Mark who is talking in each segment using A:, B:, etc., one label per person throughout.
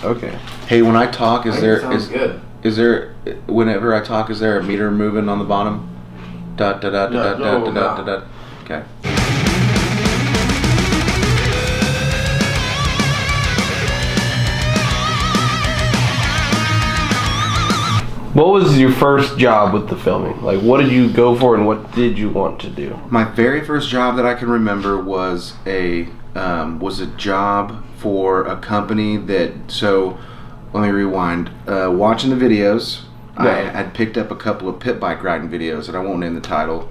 A: Okay.
B: Hey, when I talk, is there whenever I talk, is there a meter moving on the bottom? Dot dot dot dot dot dot dot. Okay.
A: What was your first job with the filming? Like, what did you go for, and what did you want to do?
B: My very first job that I can remember was a job for a company that. So, let me rewind. Watching the videos,
A: Yeah.
B: I had picked up a couple of pit bike riding videos, and I won't name the title.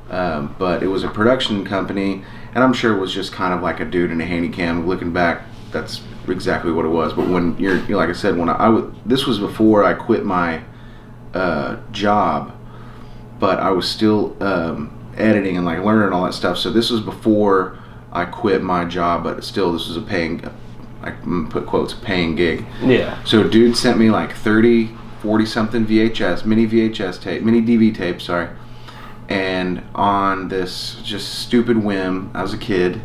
B: But it was a production company, and I'm sure it was just kind of like a dude in a handy cam. Looking back, that's exactly what it was. But when you're like I said, this was before I quit my job, but I was still editing and like learning all that stuff. So this was before I quit my job, but still this was a paying, I put quotes, paying gig.
A: Yeah.
B: So a dude sent me like 30, 40 something VHS, mini DV tape, sorry. And on this just stupid whim, I was a kid,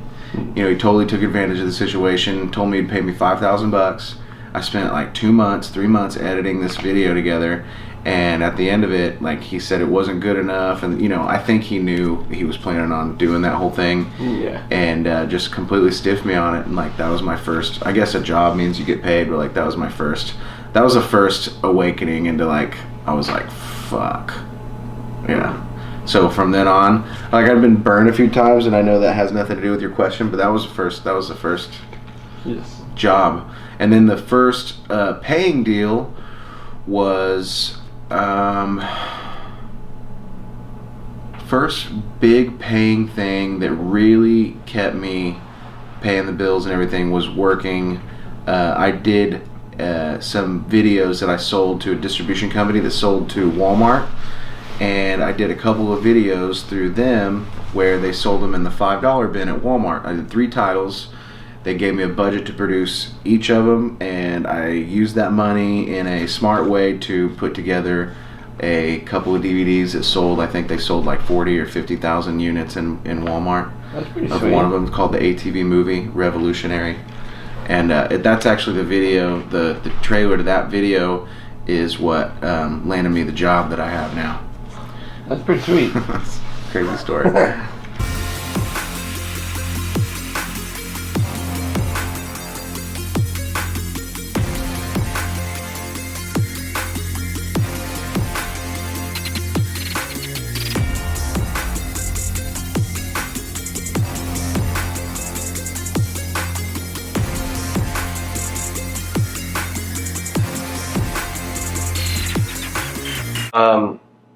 B: he totally took advantage of the situation, told me he'd pay me $5,000. I spent like 3 months editing this video together. And at the end of it, like, he said it wasn't good enough, and I think he knew he was planning on doing that whole thing.
A: Yeah.
B: And just completely stiffed me on it, and like that was my first. I guess a job means you get paid, but like that was the first awakening into like I was like, fuck, yeah. So from then on, like I've been burned a few times, and I know that has nothing to do with your question, but that was the first
A: Yes.
B: job, and then the first paying deal was. First big paying thing that really kept me paying the bills and everything was working. I did some videos that I sold to a distribution company that sold to Walmart, and I did a couple of videos through them where they sold them in the $5 bin at Walmart. I did 3 titles. They gave me a budget to produce each of them, and I used that money in a smart way to put together a couple of DVDs that sold. I think they sold like 40 or 50,000 units in Walmart.
A: That's pretty sweet.
B: One of them called the ATV movie, Revolutionary. And that's actually the video, the trailer to that video is what landed me the job that I have now.
A: That's pretty sweet.
B: That's a crazy story.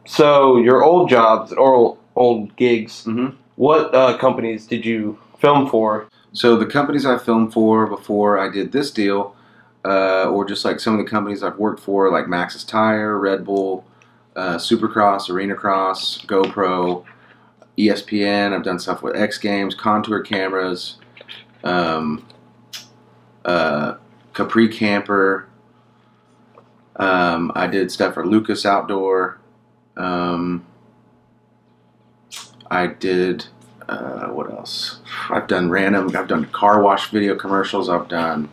A: So your old jobs or old gigs,
B: Mm-hmm.
A: what companies did you film for?
B: So the companies I filmed for before I did this deal, or just like some of the companies I've worked for, like Maxxis Tire, Red Bull, Supercross, Arena Cross, GoPro, ESPN. I've done stuff with X Games, Contour Cameras, Capri Camper. I did stuff for Lucas Outdoor. I did, what else? I've done car wash video commercials. I've done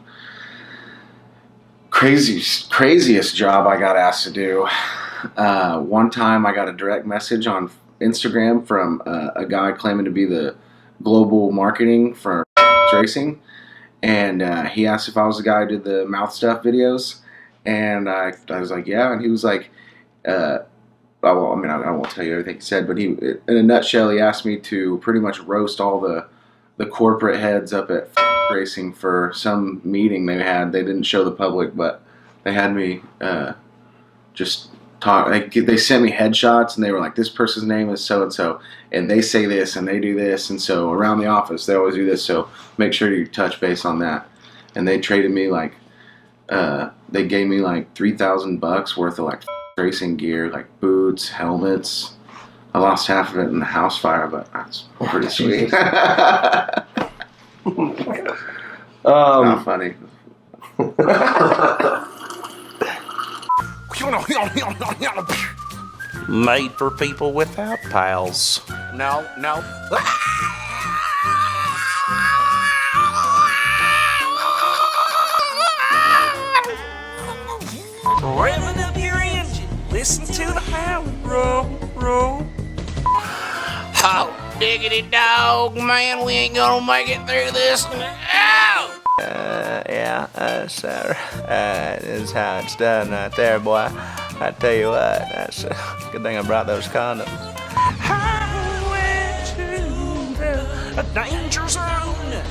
B: craziest job I got asked to do. One time I got a direct message on Instagram from a guy claiming to be the global marketing for racing. And he asked if I was the guy who did the mouth stuff videos. And I was like, yeah. And he was like, I won't tell you everything he said, but in a nutshell, he asked me to pretty much roast all the corporate heads up at racing for some meeting they had. They didn't show the public, but they had me just talk. They sent me headshots, and they were like, this person's name is so-and-so, and they say this, and they do this, and so around the office, they always do this, so make sure you touch base on that. And they traded me like, they gave me like $3,000 worth of like racing gear, like boots, helmets. I lost half of it in the house fire, but that's pretty sweet. Not funny.
C: Made for people without pals. No. Revving up your engine, listen to the hound roll, roll. Oh, diggity dog, man, we ain't gonna make it through this. Ow!
D: Yeah, sir. This is how it's done right there, boy. I tell you what, that's a good thing I brought those condoms.
C: I went to the danger zone.